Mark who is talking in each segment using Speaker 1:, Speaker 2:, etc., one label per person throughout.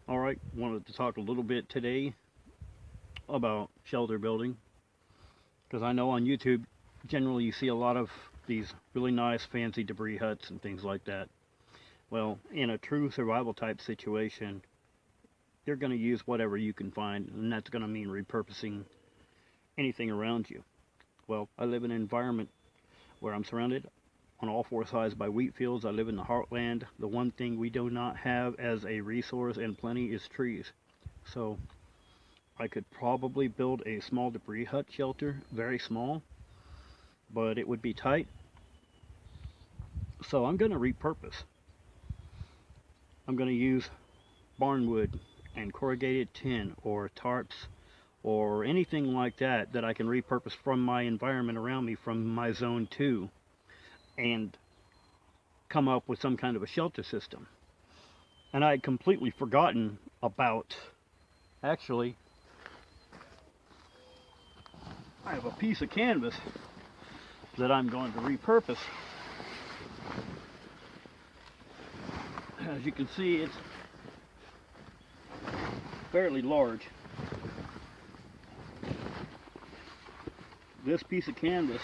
Speaker 1: All right, wanted to talk a little bit today about shelter building because I know on YouTube generally you see a lot of these really nice fancy debris huts and things like that. Well, in a true survival type situation, you're going to use whatever you can find, and that's going to mean repurposing anything around you. Well, I live in an environment where I'm surrounded on all four sides by wheat fields. I live in the heartland. The one thing we do not have as a resource and plenty is trees. So I could probably build a small debris hut shelter, very small, but it would be tight. So I'm going to repurpose. I'm going to use barn wood and corrugated tin or tarps or anything like that that I can repurpose from my environment around me, from my zone 2, and come up with some kind of a shelter system. And I had completely forgotten about, actually, I have a piece of canvas that I'm going to repurpose. As you can see, it's fairly large. This piece of canvas,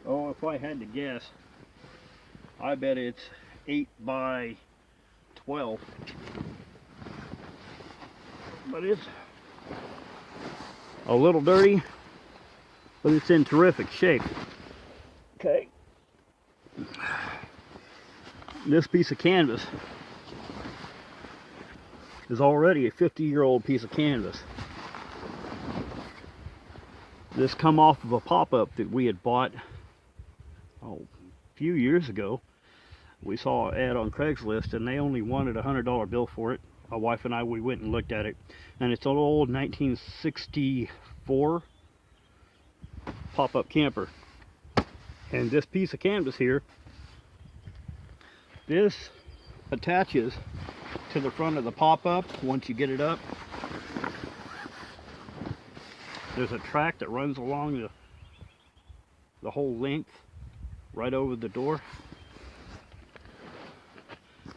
Speaker 1: oh, if I had to guess, I bet it's 8 by 12. But it's a little dirty, but it's in terrific shape. Okay. This piece of canvas is already a 50-year-old piece of canvas. This come off of a pop-up that we had bought a few years ago. We saw an ad on Craigslist and they only wanted a $100 bill for it. My wife and I, we went and looked at it, and it's an old 1964 pop-up camper. And this piece of canvas here, this attaches to the front of the pop-up once you get it up. There's a track that runs along the whole length right over the door.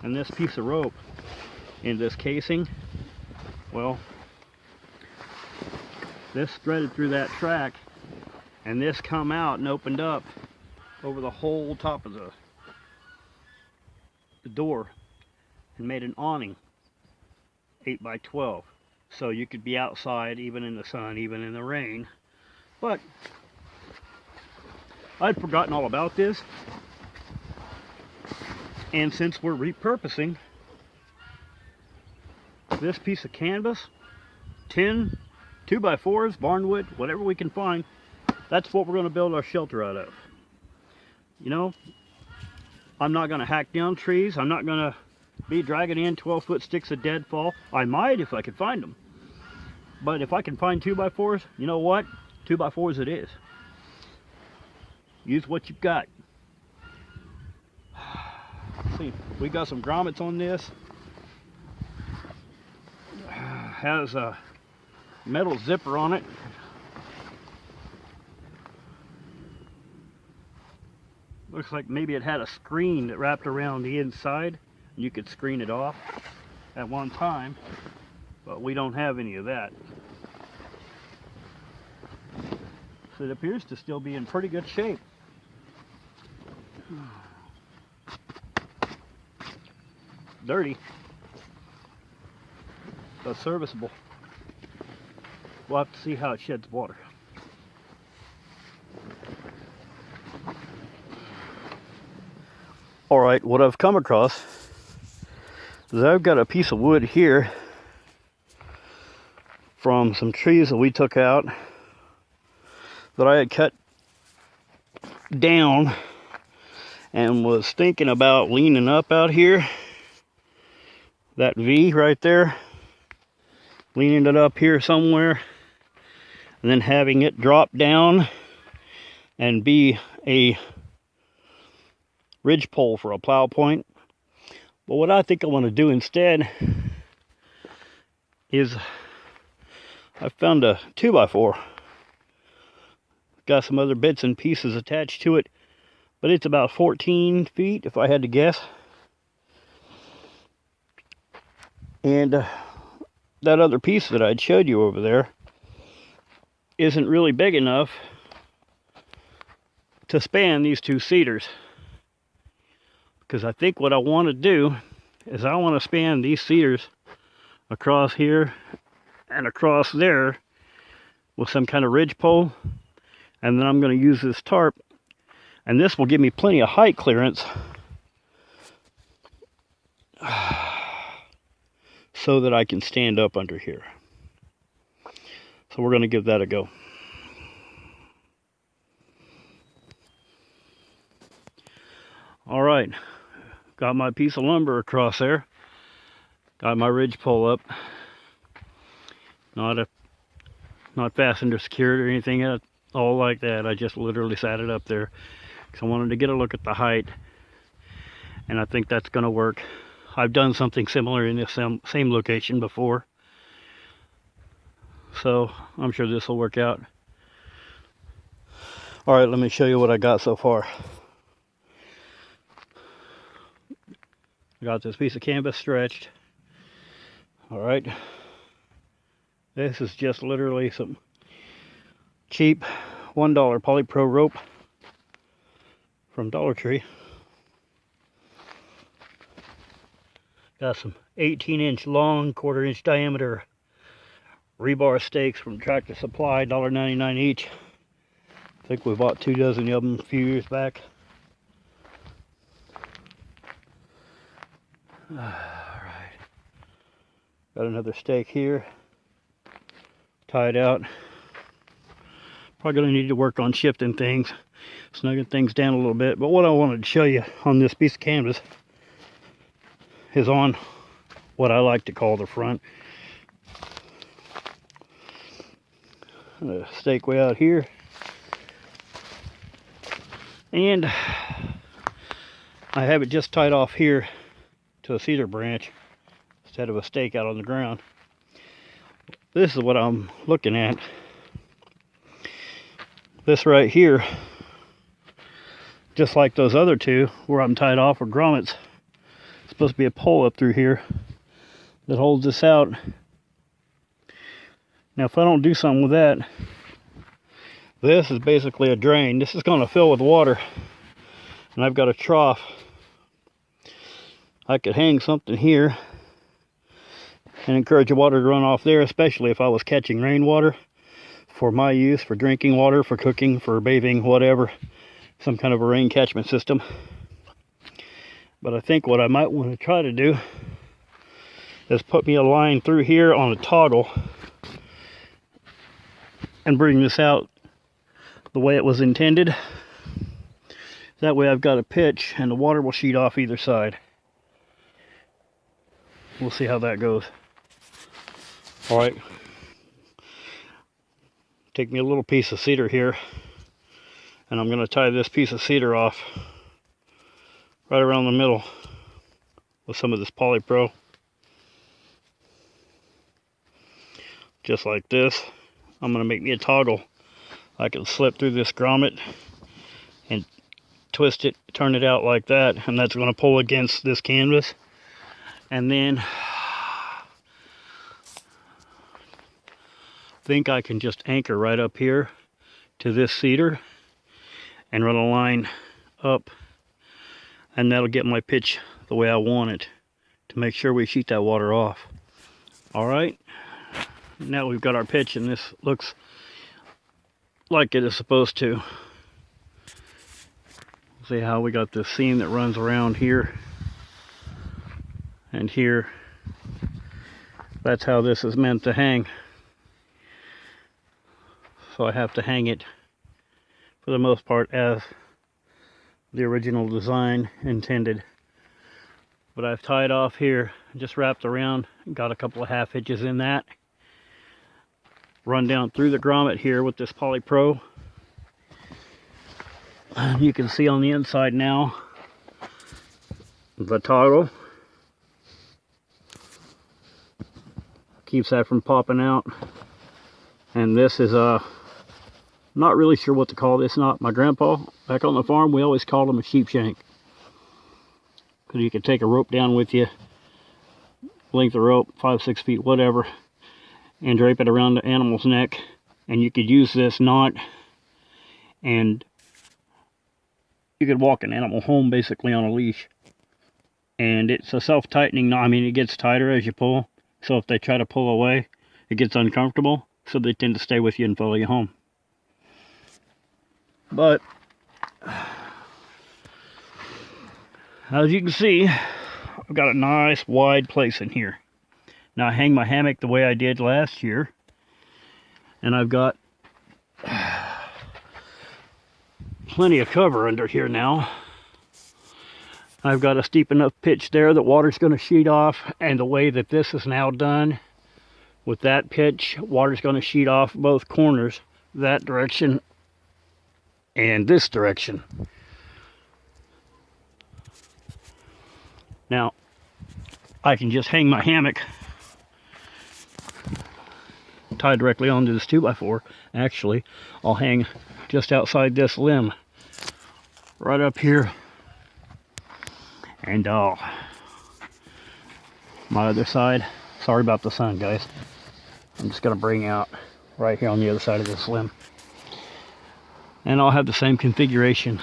Speaker 1: And this piece of rope in this casing, well, this threaded through that track, and this come out and opened up over the whole top of the door and made an awning, 8 by 12. So you could be outside even in the sun, even in the rain. But I'd forgotten all about this. And since we're repurposing this piece of canvas, tin, 2x4s, barnwood, whatever we can find, that's what we're going to build our shelter out of. You know, I'm not going to hack down trees. I'm not going to be dragging in 12-foot sticks of deadfall. I might if I could find them. But if I can find 2x4s, you know what? 2x4s it is. Use what you've got. Let's see, we got some grommets on this. Has a metal zipper on it. Looks like maybe it had a screen that wrapped around the inside. You could screen it off at one time, but we don't have any of that. So it appears to still be in pretty good shape. Dirty, but serviceable. We'll have to see how it sheds water. Alright, what I've come across is I've got a piece of wood here from some trees that we took out that I had cut down and was thinking about leaning up out here. That V right there, leaning it up here somewhere and then having it drop down and be a ridge pole for a plow point. But what I think I want to do instead is I found a 2x4. Got some other bits and pieces attached to it, but it's about 14 feet if I had to guess. And that other piece that I'd showed you over there isn't really big enough to span these two cedars. Because I think what I want to do is I want to span these cedars across here and across there with some kind of ridge pole. And then I'm going to use this tarp, and this will give me plenty of height clearance so that I can stand up under here. So we're going to give that a go. All right, got my piece of lumber across there. Got my ridge pole up. Not fastened or secured or anything at all like that. I just literally sat it up there because I wanted to get a look at the height, and I think that's going to work. I've done something similar in this same location before, so I'm sure this will work out. All right, let me show you what I got so far. I got this piece of canvas stretched. All right, this is just literally some cheap $1 polypro rope from Dollar Tree. Got some 18-inch long, 1/4-inch diameter rebar stakes from Tractor Supply, $1.99 each. I think we bought 2 dozen of them a few years back. All right, got another stake here, tied out. Probably going to need to work on shifting things, snugging things down a little bit. But what I wanted to show you on this piece of canvas is on what I like to call the front. A stake way out here. And I have it just tied off here to a cedar branch instead of a stake out on the ground. This is what I'm looking at. This right here, just like those other two where I'm tied off with grommets, it's supposed to be a pole up through here that holds this out. Now if I don't do something with that, this is basically a drain. This is going to fill with water, and I've got a trough. I could hang something here and encourage the water to run off there, especially if I was catching rainwater for my use, for drinking water, for cooking, for bathing, whatever. Some kind of a rain catchment system. But I think what I might want to try to do is put me a line through here on a toggle and bring this out the way it was intended. That way I've got a pitch and the water will sheet off either side. We'll see how that goes. All right. Take me a little piece of cedar here, and I'm going to tie this piece of cedar off right around the middle with some of this polypro. Just like this. I'm going to make me a toggle. I can slip through this grommet and twist it, turn it out like that, and that's going to pull against this canvas. And then think I can just anchor right up here to this cedar and run a line up, and that'll get my pitch the way I want it to make sure we sheet that water off. All right, now we've got our pitch and this looks like it is supposed to. See how we got this seam that runs around here and here. That's how this is meant to hang. So I have to hang it for the most part as the original design intended. But I've tied off here, just wrapped around, got a couple of half hitches in that. Run down through the grommet here with this polypro. And you can see on the inside now the toggle. Keeps that from popping out. And this is not really sure what to call this. Not my grandpa back on the farm, we always called him a sheep shank, because you could take a rope down with you length of rope, 5-6 feet, whatever, and drape it around the animal's neck. And you could use this knot, and you could walk an animal home basically on a leash. And it's a self-tightening knot. I mean, it gets tighter as you pull, so if they try to pull away, it gets uncomfortable, so they tend to stay with you and follow you home. But as you can see, I've got a nice wide place in here. Now I hang my hammock the way I did last year, and I've got plenty of cover under here now. I've got a steep enough pitch there that water's going to sheet off, and the way that this is now done with that pitch, water's going to sheet off both corners, that direction and this direction. Now I can just hang my hammock tied directly onto this 2x4. Actually, I'll hang just outside this limb right up here, and my other side, sorry about the sun guys, I'm just going to bring out right here on the other side of this limb, and I'll have the same configuration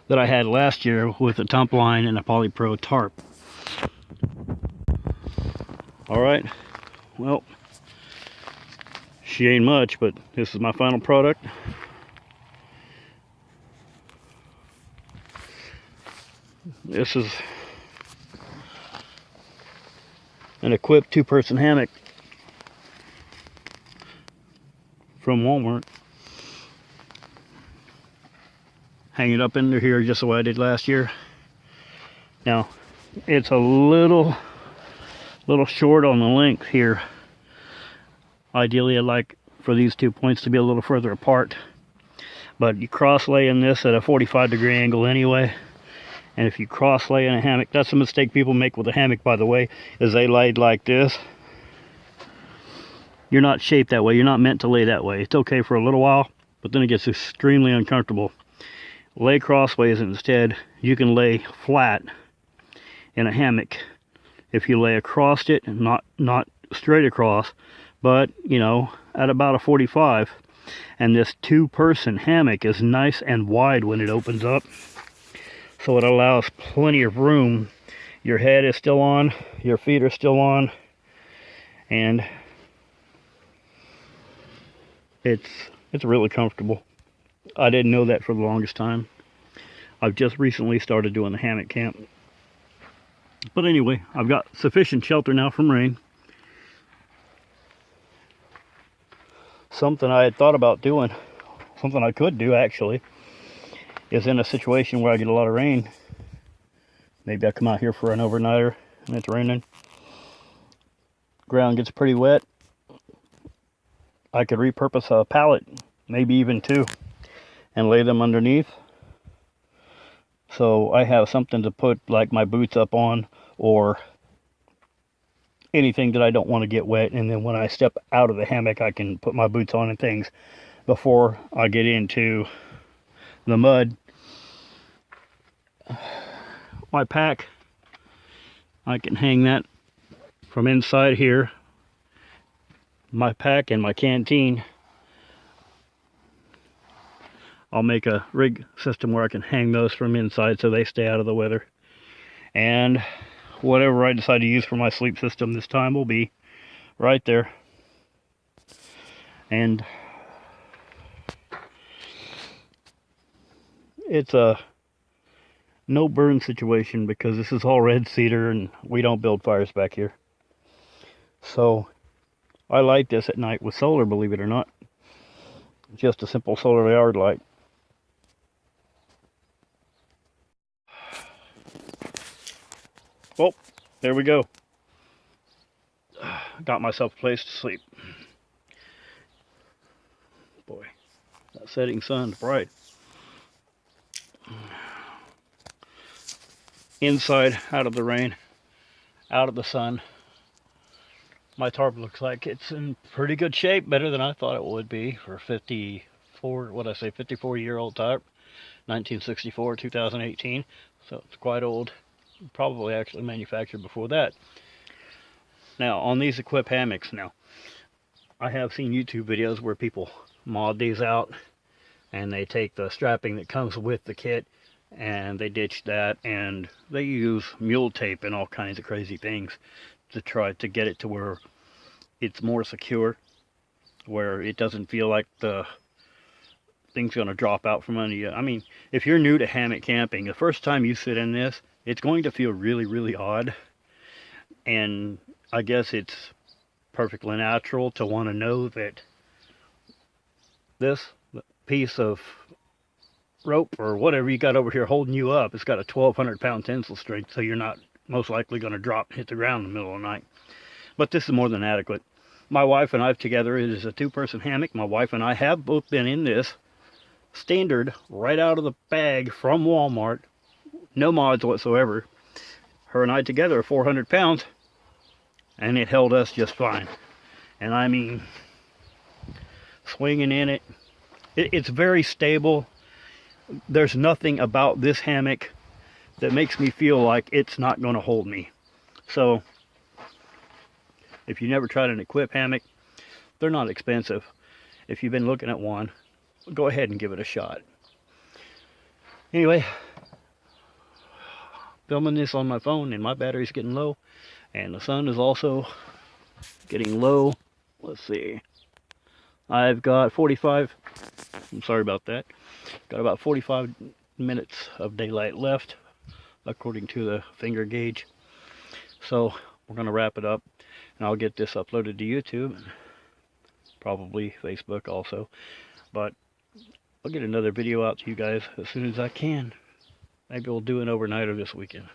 Speaker 1: that I had last year with a tump line and a polypro tarp. Alright, well, she ain't much, but this is my final product. This is an equipped 2-person hammock from Walmart. Hang it up under here just the way I did last year. Now, it's a little short on the length here. Ideally, I'd like for these 2 points to be a little further apart, but you cross lay in this at a 45-degree angle anyway. And if you cross lay in a hammock, that's a mistake people make with a hammock, by the way, is they laid like this. You're not shaped that way. You're not meant to lay that way. It's okay for a little while, but then it gets extremely uncomfortable. Lay crossways instead. You can lay flat in a hammock. If you lay across it, not straight across, but you know, at about a 45. And this 2-person hammock is nice and wide when it opens up, so it allows plenty of room. Your head is still on, your feet are still on, and it's really comfortable. I didn't know that for the longest time. I've just recently started doing the hammock camp. But anyway, I've got sufficient shelter now from rain. Something I had thought about doing, something I could do actually, is in a situation where I get a lot of rain. Maybe I come out here for an overnighter and it's raining. Ground gets pretty wet. I could repurpose a pallet, maybe even 2, and lay them underneath. So I have something to put like my boots up on, or anything that I don't want to get wet, and then when I step out of the hammock I can put my boots on and things before I get into the mud. My pack, I can hang that from inside here. My pack and my canteen, I'll make a rig system where I can hang those from inside so they stay out of the weather. And whatever I decide to use for my sleep system this time will be right there. And it's a no burn situation because this is all red cedar and we don't build fires back here. So I light this at night with solar, believe it or not. Just a simple solar yard light. Well, there we go. Got myself a place to sleep. Boy, that setting sun's bright. Inside, out of the rain, out of the sun. My tarp looks like it's in pretty good shape, better than I thought it would be for 54-year-old tarp, 1964, 2018. So it's quite old. Probably actually manufactured before that. Now, on these equip hammocks, now, I have seen YouTube videos where people mod these out and they take the strapping that comes with the kit and they ditch that and they use mule tape and all kinds of crazy things to try to get it to where it's more secure, where it doesn't feel like the thing's going to drop out from under you. I mean, if you're new to hammock camping, the first time you sit in this, it's going to feel really, really odd. And I guess it's perfectly natural to want to know that this piece of rope or whatever you got over here holding you up, it's got a 1,200-pound tensile strength, so you're not most likely going to drop and hit the ground in the middle of the night. But this is more than adequate. My wife and I together, it is a two-person hammock. My wife and I have both been in this standard right out of the bag from Walmart. No mods whatsoever. Her and I together are 400 pounds, and it held us just fine. And I mean, swinging in it, it's very stable. There's nothing about this hammock that makes me feel like it's not going to hold me. So, if you never tried an equip hammock, they're not expensive. If you've been looking at one, go ahead and give it a shot. Anyway, filming this on my phone and my battery's getting low, and the sun is also getting low. Let's see. I've got 45, I'm sorry about that, got about 45 minutes of daylight left according to the finger gauge. So we're going to wrap it up, and I'll get this uploaded to YouTube and probably Facebook also. But I'll get another video out to you guys as soon as I can. Maybe we'll do an overnighter this weekend.